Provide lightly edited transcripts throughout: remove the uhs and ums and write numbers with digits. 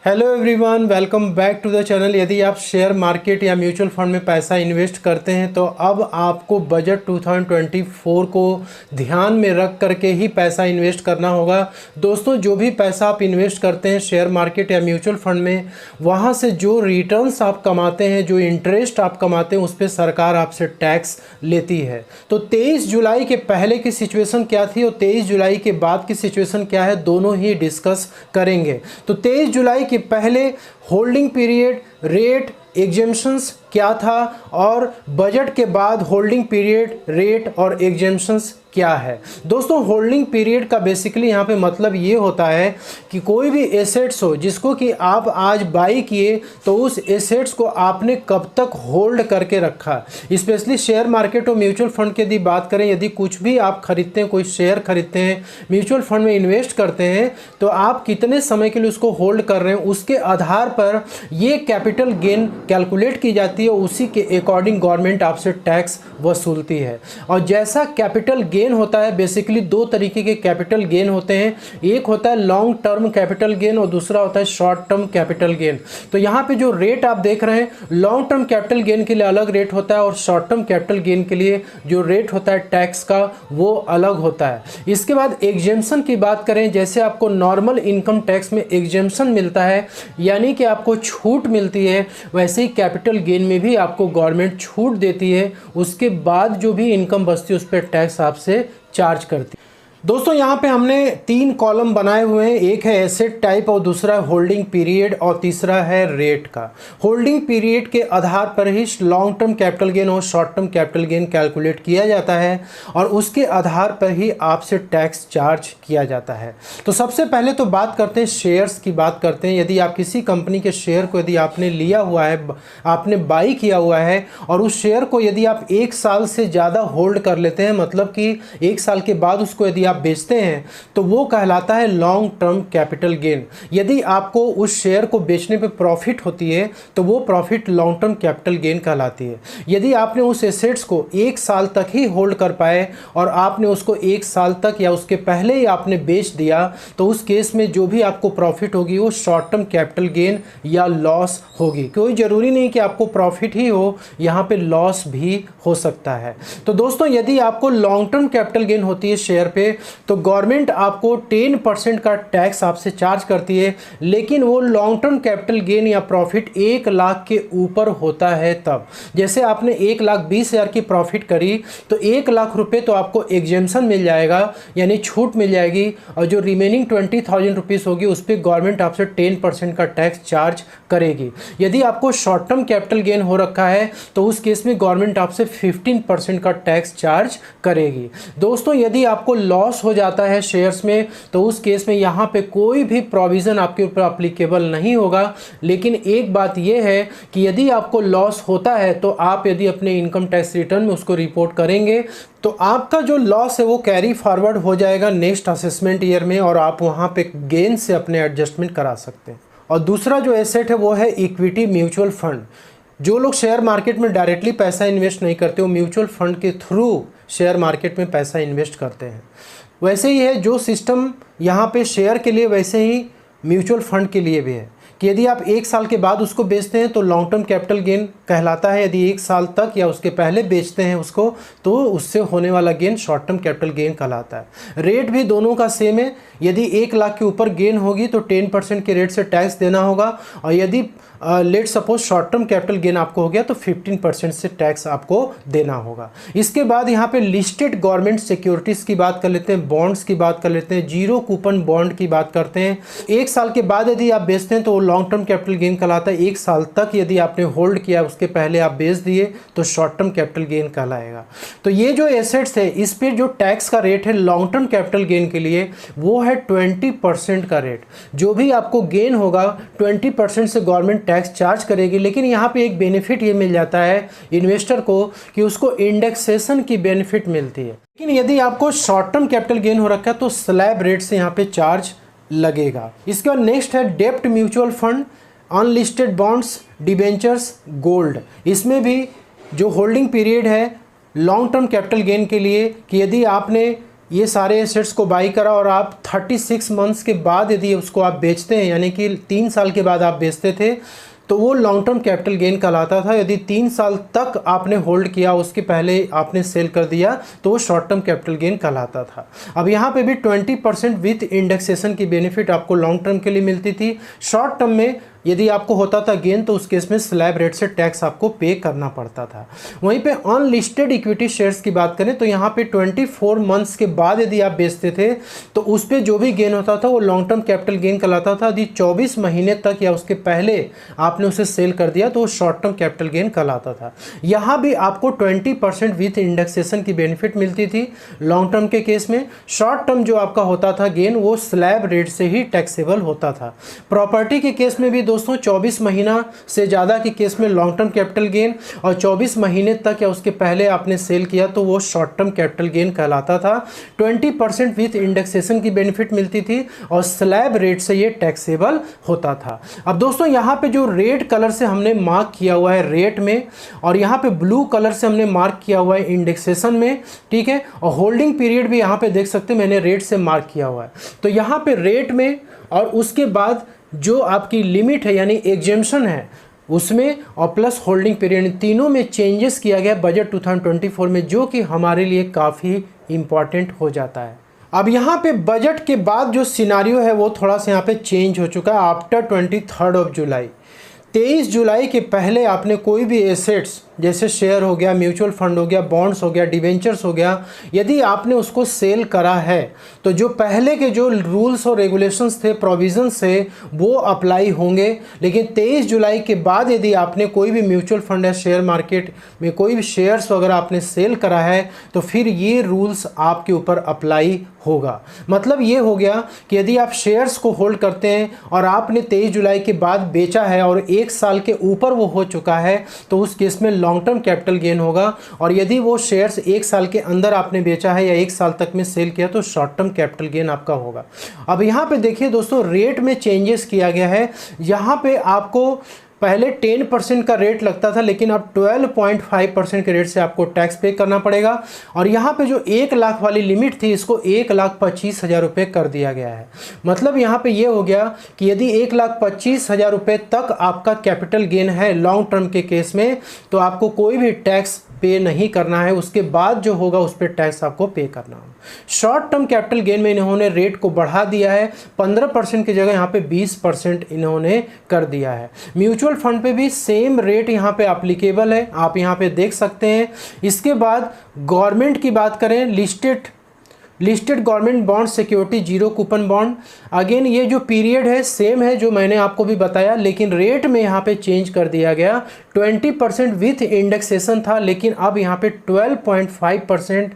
Hello everyone, welcome back to the channel. यदि आप share market या म्यूचुअल फंड में पैसा इन्वेस्ट करते हैं तो अब आपको बजट 2024 को ध्यान में रख करके ही पैसा इन्वेस्ट करना होगा। दोस्तों, जो भी पैसा आप इन्वेस्ट करते हैं शेयर मार्केट या म्यूचुअल फंड में, वहाँ से जो रिटर्न्स आप कमाते हैं, जो इंटरेस्ट आप कमाते हैं, उस पर सरकार आपसे टैक्स लेती है। तो 23 जुलाई के पहले की सिचुएशन क्या थी और 23 जुलाई के बाद की सिचुएशन क्या है, दोनों ही डिस्कस करेंगे। तो 23 जुलाई के पहले होल्डिंग पीरियड, रेट, एग्जेम्पशंस क्या था और बजट के बाद होल्डिंग पीरियड, रेट और एग्जेम्पशंस क्या है। दोस्तों, होल्डिंग पीरियड का बेसिकली यहाँ पे मतलब ये होता है कि कोई भी एसेट्स हो जिसको कि आप आज बाई किए, तो उस एसेट्स को आपने कब तक होल्ड करके रखा। स्पेशली शेयर मार्केट और म्यूचुअल फंड की यदि बात करें, यदि कुछ भी आप खरीदते हैं, कोई शेयर खरीदते हैं, म्यूचुअल फंड में इन्वेस्ट करते हैं, तो आप कितने समय के लिए उसको होल्ड कर रहे हैं, उसके आधार पर ये कैपिटल गेन कैलकुलेट की जाती है। उसी के अकॉर्डिंग गवर्नमेंट आपसे टैक्स वसूलती है। और जैसा कैपिटल गेन होता है, बेसिकली दो तरीके के कैपिटल गेन होते हैं। एक होता है लॉन्ग टर्म कैपिटल गेन और दूसरा होता है शॉर्ट टर्म कैपिटल गेन। तो यहाँ पे जो रेट आप देख रहे हैं, लॉन्ग टर्म कैपिटल गेन के लिए अलग रेट होता है और शॉर्ट टर्म कैपिटल गेन के लिए जो रेट होता है टैक्स का, वो अलग होता है। इसके बाद एग्जेम्पशन की बात करें, जैसे आपको नॉर्मल इनकम टैक्स में एग्जेम्पशन मिलता है, यानी कि आपको छूट मिलती है, वैसे ही कैपिटल गेन में भी आपको गवर्नमेंट छूट देती है। उसके बाद जो भी इनकम बचती है उस पर टैक्स आपसे चार्ज करती है। दोस्तों, यहाँ पे हमने 3 कॉलम बनाए हुए हैं। एक है एसेट टाइप और दूसरा है होल्डिंग पीरियड और तीसरा है रेट का। होल्डिंग पीरियड के आधार पर ही लॉन्ग टर्म कैपिटल गेन और short term capital gain calculate किया जाता है और उसके आधार पर ही आपसे टैक्स चार्ज किया जाता है। तो सबसे पहले तो बात करते हैं शेयर्स की बात करते हैं। यदि आप किसी कंपनी के शेयर को यदि आपने लिया हुआ है, आपने बाई किया हुआ है और उस शेयर को यदि आप 1 साल से ज़्यादा होल्ड कर लेते हैं, मतलब कि 1 साल के बाद उसको यदि आप बेचते हैं, तो वो कहलाता है लॉन्ग टर्म कैपिटल गेन। यदि आपको उस शेयर को बेचने पे प्रॉफिट होती है तो वो profit long term capital gain कहलाती है। यदि आपने उस एसेट्स को 1 साल तक ही होल्ड कर पाए और आपने उसको 1 साल तक या उसके पहले ही आपने बेच दिया, तो उस केस में जो भी आपको प्रॉफिट होगी वो शॉर्ट टर्म कैपिटल गेन या लॉस होगी। कोई ज़रूरी नहीं कि आपको प्रॉफिट ही हो, यहाँ पे लॉस भी हो सकता है। तो दोस्तों, यदि आपको लॉन्ग टर्म कैपिटल गेन होती है शेयर पे, तो गवर्नमेंट आपको 10% का टैक्स आपसे चार्ज करती है, लेकिन वो लॉन्ग टर्म कैपिटल गेन या प्रॉफिट 1 लाख के ऊपर होता है तब। जैसे आपने 1,20,000 की प्रॉफिट करी तो 1 लाख रुपए तो आपको एग्जेम्पशन मिल जाएगा, यानी छूट मिल जाएगी, और जो रिमेनिंग 20,000 रुपीज़ होगी उस पर गवर्नमेंट आपसे 10% का टैक्स चार्ज करेगी। यदि आपको शॉर्ट टर्म कैपिटल गेन हो रखा है तो उस केस में गवर्नमेंट आपसे 15% का टैक्स चार्ज करेगी। दोस्तों, यदि आपको लॉस हो जाता है शेयर्स में तो उस केस में यहाँ पे कोई भी प्रोविज़न आपके ऊपर अप्लीकेबल नहीं होगा। लेकिन एक बात यह है कि यदि आपको लॉस होता है तो आप यदि अपने इनकम टैक्स रिटर्न में उसको रिपोर्ट करेंगे तो आपका जो लॉस है वो कैरी फॉरवर्ड हो जाएगा नेक्स्ट असेसमेंट ईयर में और आप वहाँ पे गेन से अपने एडजस्टमेंट करा सकते हैं। और दूसरा जो एसेट है वो है इक्विटी म्यूचुअल फंड। जो लोग शेयर मार्केट में डायरेक्टली पैसा इन्वेस्ट नहीं करते, वो म्यूचुअल फंड के थ्रू शेयर मार्केट में पैसा इन्वेस्ट करते हैं। वैसे ही है जो सिस्टम यहाँ पे शेयर के लिए, वैसे ही म्यूचुअल फंड के लिए भी है कि यदि आप 1 साल के बाद उसको बेचते हैं तो लॉन्ग टर्म कैपिटल गेन कहलाता है। यदि 1 साल तक या उसके पहले बेचते हैं उसको, तो उससे होने वाला gain short term capital gain कहलाता है। रेट भी दोनों का सेम है। यदि 1 लाख के ऊपर गेन होगी तो 10% के रेट से टैक्स देना होगा, और यदि let suppose short term capital gain आपको हो गया तो 15% से टैक्स आपको देना होगा। इसके बाद यहाँ पे लिस्टेड गवर्नमेंट सिक्योरिटीज़ की बात कर लेते हैं, बॉन्ड्स की बात कर लेते हैं, जीरो कूपन बॉन्ड की बात करते हैं। 1 साल के बाद यदि आप बेचते हैं तो वो लॉन्ग टर्म कैपिटल गेन कहलाता है। 1 साल तक यदि आपने होल्ड किया, उसके पहले आप बेच दिए, तो शॉर्ट टर्म कैपिटल गेन कहलाएगा। तो ये जो एसेट्स है, इस पर जो टैक्स का रेट है लॉन्ग टर्म कैपिटल गेन के लिए, वो है 20% का रेट। जो भी आपको गेन होगा 20% से गवर्नमेंट टैक्स चार्ज करेगी। लेकिन यहाँ पे एक बेनिफिट ये मिल जाता है इन्वेस्टर को कि उसको इंडेक्सेशन की बेनिफिट मिलती है। लेकिन यदि आपको शॉर्ट टर्म कैपिटल गेन हो रखा है तो स्लैब रेट से यहाँ पे चार्ज लगेगा। इसके बाद नेक्स्ट है डेप्ट mutual fund, unlisted bonds, debentures, gold. इसमें भी जो होल्डिंग पीरियड है लॉन्ग टर्म कैपिटल गेन के लिए कि यदि आपने ये सारे एसेट्स को बाई करा और आप 36 मंथ्स के बाद यदि उसको आप बेचते हैं, यानी कि 3 साल के बाद आप बेचते थे, तो वो लॉन्ग टर्म कैपिटल गेन कहलाता था। यदि 3 साल तक आपने होल्ड किया, उसके पहले आपने सेल कर दिया, तो वो शॉर्ट टर्म कैपिटल गेन कहलाता था। अब यहाँ पे भी 20% विथ इंडेक्सेशन की बेनिफिट आपको लॉन्ग टर्म के लिए मिलती थी। शॉर्ट टर्म में यदि आपको होता था गेन, तो उस केस में स्लैब रेट से टैक्स आपको पे करना पड़ता था। वहीं पे अनलिस्टेड इक्विटी शेयर्स की बात करें तो यहाँ पे 24 मंथ्स के बाद यदि आप बेचते थे, तो उस पर जो भी गेन होता था वो लॉन्ग टर्म कैपिटल गेन कहलाता था। यदि 24 महीने तक या उसके पहले आपने उसे सेल कर दिया, तो वो शॉर्ट टर्म कैपिटल गेन कहलाता था। यहाँ भी आपको 20% विथ इंडेक्सेशन की बेनिफिट मिलती थी लॉन्ग टर्म के केस में। शॉर्ट टर्म जो आपका होता था गेन, वो स्लैब रेट से ही टैक्सेबल होता था। प्रॉपर्टी के केस में भी दोस्तों 24 महीना से ज़्यादा के केस में लॉन्ग टर्म कैपिटल गेन, और 24 महीने तक या उसके पहले आपने सेल किया तो वो शॉर्ट टर्म कैपिटल गेन कहलाता था। 20% विथ इंडेक्सेशन की बेनिफिट मिलती थी और स्लैब रेट से ये टैक्सेबल होता था। अब दोस्तों यहाँ पे जो रेड कलर से हमने मार्क किया हुआ है रेट में, और यहाँ पे ब्लू कलर से हमने मार्क किया हुआ है इंडेक्सेशन में, ठीक है, और होल्डिंग पीरियड भी यहाँ पे देख सकते हैं मैंने रेट से मार्क किया हुआ है। तो यहाँ पे रेट में और उसके बाद जो आपकी लिमिट है यानी एग्जेम्पशन है उसमें, और प्लस होल्डिंग पीरियड, तीनों में चेंजेस किया गया बजट 2024 में, जो कि हमारे लिए काफ़ी इम्पॉर्टेंट हो जाता है। अब यहाँ पे बजट के बाद जो सिनारियो है वो थोड़ा सा यहाँ पे चेंज हो चुका है। आफ्टर 23 जुलाई, 23 जुलाई के पहले आपने कोई भी एसेट्स जैसे शेयर हो गया, म्यूचुअल फंड हो गया, बॉन्ड्स हो गया, डिवेंचर्स हो गया, यदि आपने उसको सेल करा है, तो जो पहले के जो रूल्स और रेगुलेशंस थे, प्रोविजंस थे, वो अप्लाई होंगे। लेकिन 23 जुलाई के बाद यदि आपने कोई भी म्यूचुअल फंड या शेयर मार्केट में कोई भी शेयर्स वगैरह आपने सेल करा है, तो फिर ये रूल्स आपके ऊपर अप्लाई होगा। मतलब ये हो गया कि यदि आप शेयर्स को होल्ड करते हैं और आपने 23 जुलाई के बाद बेचा है और 1 साल के ऊपर वो हो चुका है, तो उस केस में लॉन्ग टर्म कैपिटल गेन होगा। और यदि वो शेयर्स 1 साल के अंदर आपने बेचा है या 1 साल तक में सेल किया, तो शॉर्ट टर्म कैपिटल गेन आपका होगा। अब यहाँ पे देखिए दोस्तों, रेट में चेंजेस किया गया है। यहाँ पे आपको पहले 10% का रेट लगता था, लेकिन अब 12.5% के रेट से आपको टैक्स पे करना पड़ेगा। और यहाँ पे जो 1 लाख वाली लिमिट थी, इसको 1,25,000 रुपये कर दिया गया है। मतलब यहाँ पे ये हो गया कि यदि 1,25,000 रुपये तक आपका कैपिटल गेन है लॉन्ग टर्म के केस में, तो आपको कोई भी टैक्स पे नहीं करना है। उसके बाद जो होगा उस पर टैक्स आपको पे करना होगा। शॉर्ट टर्म कैपिटल गेन में इन्होंने रेट को बढ़ा दिया है, 15% की जगह यहाँ पे 20% इन्होंने कर दिया है। म्यूचुअल फंड पे भी सेम रेट यहाँ पे एप्लीकेबल है, आप यहाँ पे देख सकते हैं। इसके बाद गवर्नमेंट की बात करें, listed government bond security, zero coupon bond, again ये जो पीरियड है सेम है जो मैंने आपको भी बताया, लेकिन रेट में यहाँ पे चेंज कर दिया गया। 20% विथ इंडेक्सेशन था, लेकिन अब यहाँ पे 12.5%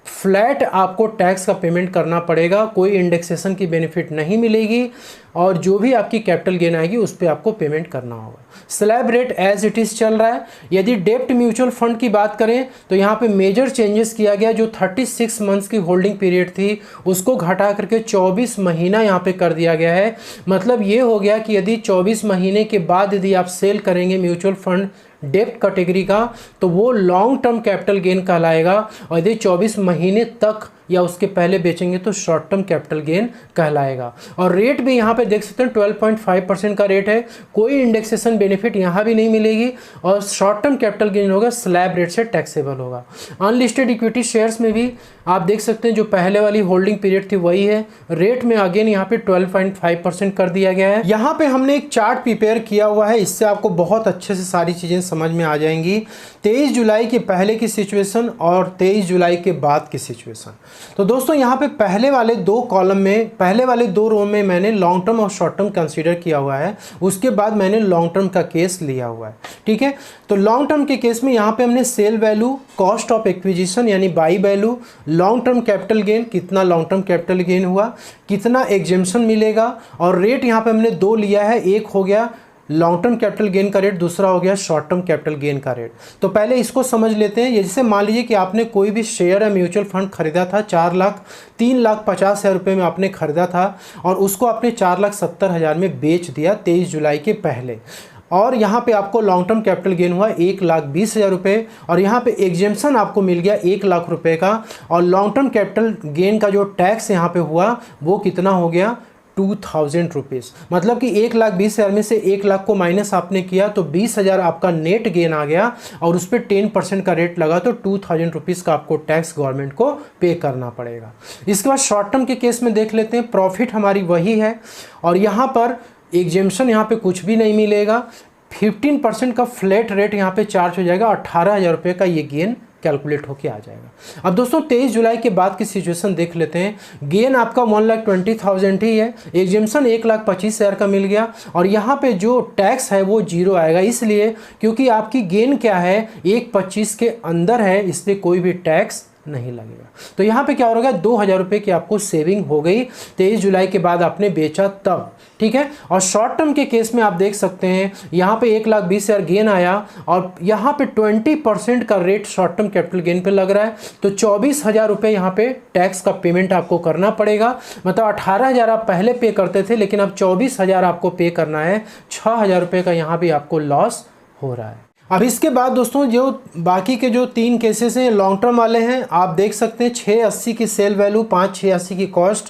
फ्लैट आपको टैक्स का पेमेंट करना पड़ेगा। कोई इंडेक्सेशन की बेनिफिट नहीं मिलेगी, और जो भी आपकी कैपिटल गेन आएगी उस पर आपको पेमेंट करना होगा। Slab rate as it is चल रहा है। यदि डेप्ट म्यूचुअल फंड की बात करें तो यहाँ पे मेजर चेंजेस किया गया। जो 36 मंथ्स की होल्डिंग पीरियड थी उसको घटा करके 24 महीना यहाँ पे कर दिया गया है। मतलब ये हो गया कि यदि 24 महीने के बाद यदि आप सेल करेंगे म्यूचुअल फंड डेप्ट कैटेगरी का, तो वो लॉन्ग टर्म कैपिटल गेन कहलाएगा। और यदि 24 महीने तक या उसके पहले बेचेंगे तो शॉर्ट टर्म कैपिटल गेन कहलाएगा। और रेट भी यहाँ पे देख सकते हैं 12.5% का रेट है। कोई इंडेक्सेशन बेनिफिट यहाँ भी नहीं मिलेगी, और शॉर्ट टर्म कैपिटल गेन होगा स्लैब रेट से टैक्सेबल होगा। अनलिस्टेड इक्विटी शेयर्स में भी आप देख सकते हैं जो पहले वाली होल्डिंग पीरियड थी वही है। रेट में अगेन यहाँ पे 12.5% कर दिया गया है। यहाँ पे हमने एक चार्ट प्रिपेयर किया हुआ है, इससे आपको बहुत अच्छे से सारी चीज़ें समझ में आ जाएंगी। 23 जुलाई के पहले की सिचुएशन और 23 जुलाई के बाद की सिचुएशन। तो दोस्तों यहाँ पे पहले वाले 2 कॉलम में, पहले वाले 2 रो में मैंने लॉन्ग टर्म और शॉर्ट टर्म कंसीडर किया हुआ है, उसके बाद मैंने लॉन्ग टर्म का केस लिया हुआ है। ठीक है, तो लॉन्ग टर्म के केस में यहाँ पे हमने sale value, cost of acquisition यानी buy value, long term capital gain, कितना लॉन्ग टर्म कैपिटल गेन हुआ, कितना एग्जेम्पशन मिलेगा, और रेट यहाँ पे हमने 2 लिया है। एक हो गया लॉन्ग टर्म कैपिटल गेन का रेट, दूसरा हो गया शॉर्ट टर्म कैपिटल गेन का रेट। तो पहले इसको समझ लेते हैं। जैसे मान लीजिए कि आपने कोई भी शेयर या म्यूचुअल फंड खरीदा था, 3,50,000 रुपये में आपने खरीदा था, और उसको आपने 4,70,000 में बेच दिया 23 जुलाई के पहले। और यहाँ पे आपको लॉन्ग टर्म कैपिटल गेन हुआ 1,20,000 रुपये, और यहाँ पे एग्जेम्पशन आपको मिल गया 1,00,000 रुपये का। और लॉन्ग टर्म कैपिटल गेन का जो टैक्स यहाँ पे हुआ वो कितना हो गया 2,000 रुपीज़। मतलब कि 1,20,000 में से 1,00,000 को माइनस आपने किया तो 20,000 आपका नेट गेन आ गया, और उस पर 10% का रेट लगा तो 2,000 रुपीज़ का आपको टैक्स गवर्नमेंट को पे करना पड़ेगा। इसके बाद शॉर्ट टर्म के केस में देख लेते हैं। प्रॉफिट हमारी वही है, और यहाँ पर एग्जेम्पशन यहाँ पे कुछ भी नहीं मिलेगा। 15% का फ्लैट रेट यहाँ पे चार्ज हो जाएगा, 18,000 रुपये का ये गेन कैलकुलेट होके आ जाएगा। अब दोस्तों 23 जुलाई के बाद की सिचुएशन देख लेते हैं। गेन आपका 1,20,000 ही है, एग्जेम्पशन 1,25,000 का मिल गया, और यहाँ पे जो टैक्स है वो जीरो आएगा, इसलिए क्योंकि आपकी गेन क्या है 1,25 के अंदर है, इसलिए कोई भी टैक्स नहीं लगेगा। तो यहाँ पे क्या हो रहा है 2,000 रुपये की आपको सेविंग हो गई 23 जुलाई के बाद आपने बेचा तब, ठीक है। और शॉर्ट टर्म के केस में आप देख सकते हैं यहाँ पे 1,20,000 गेन आया, और यहाँ पे 20% का rate short term capital gain पे लग रहा है, तो 24,000 रुपये यहाँ पे टैक्स का पेमेंट आपको करना पड़ेगा। मतलब 18,000 आप पहले पे करते थे, लेकिन अब 24,000 आपको पे करना है। 6,000 रुपये का यहाँ भी आपको लॉस हो रहा है। अब इसके बाद दोस्तों जो बाकी के जो 3 केसेस हैं लॉन्ग टर्म वाले हैं, आप देख सकते हैं 680 की सेल वैल्यू, 586 की कॉस्ट,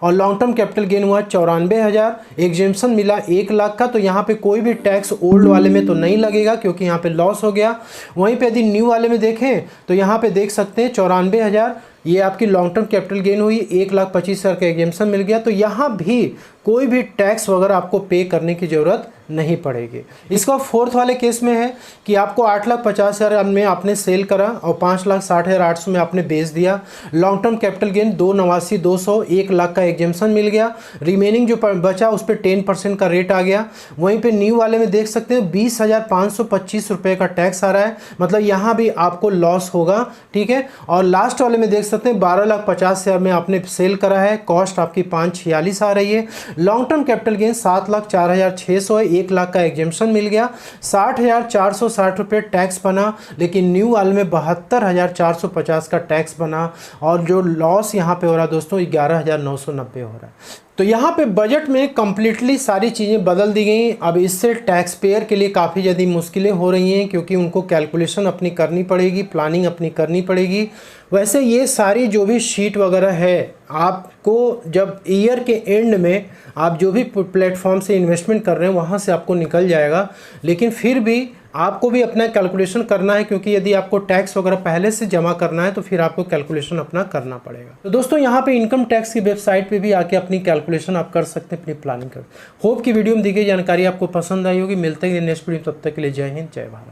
और लॉन्ग टर्म कैपिटल गेन हुआ 94,000, एग्जेम्पशन मिला 1,00,000 का। तो यहाँ पे कोई भी टैक्स ओल्ड वाले में तो नहीं लगेगा क्योंकि यहाँ पे लॉस हो गया। वहीं पे यदि न्यू वाले में देखें तो यहाँ पे देख सकते हैं 94,000 ये आपकी लॉन्ग टर्म कैपिटल गेन हुई, 1,25,000 का एग्जेम्पशन मिल गया। तो यहाँ भी कोई भी टैक्स वगैरह आपको पे करने की ज़रूरत नहीं पड़ेगी। इसका फोर्थ वाले केस में है कि आपको 8,50,000 में आपने सेल करा और 5,60,800 में आपने बेच दिया। लॉन्ग टर्म कैपिटल गेन 2,89,200, 1,00,000 का एग्जेम्पशन मिल गया। रिमेनिंग जो बचा उस पर 10% का रेट आ गया। वहीं पे न्यू वाले में देख सकते हैं 20,525 रुपये का टैक्स आ रहा है, मतलब यहाँ भी आपको लॉस होगा, ठीक है। और लास्ट वाले में देख सकते हैं 12,50,000 में आपने सेल करा है, कॉस्ट आपकी 546 आ रही है। लॉन्ग टर्म कैपिटल गेन 7,04,600 है, 1,00,000 का एग्जेम्पशन मिल गया। 60,460 रुपये टैक्स बना, लेकिन न्यू वाले में 72,450 का टैक्स बना, और जो लॉस यहाँ पे हो रहा है दोस्तों 11,990 हो रहा है। तो यहाँ पे बजट में कम्प्लीटली सारी चीज़ें बदल दी गई। अब इससे टैक्स पेयर के लिए काफ़ी ज़्यादा मुश्किलें हो रही हैं, क्योंकि उनको कैलकुलेशन अपनी करनी पड़ेगी, प्लानिंग अपनी करनी पड़ेगी। वैसे ये सारी जो भी शीट वगैरह है, आपको जब ईयर के एंड में आप जो भी प्लेटफॉर्म से इन्वेस्टमेंट कर रहे हैं वहाँ से आपको निकल जाएगा, लेकिन फिर भी आपको भी अपना कैलकुलेशन करना है, क्योंकि यदि आपको टैक्स वगैरह पहले से जमा करना है तो फिर आपको कैलकुलेशन अपना करना पड़ेगा। तो दोस्तों यहाँ पे इनकम टैक्स की वेबसाइट पे भी आके अपनी कैलकुलेशन आप कर सकते हैं, अपनी प्लानिंग कर। होप की वीडियो में दी गई जानकारी आपको पसंद आई होगी। मिलते हैं नेक्स्ट वीडियो, तब तक के लिए जय हिंद, जय भारत।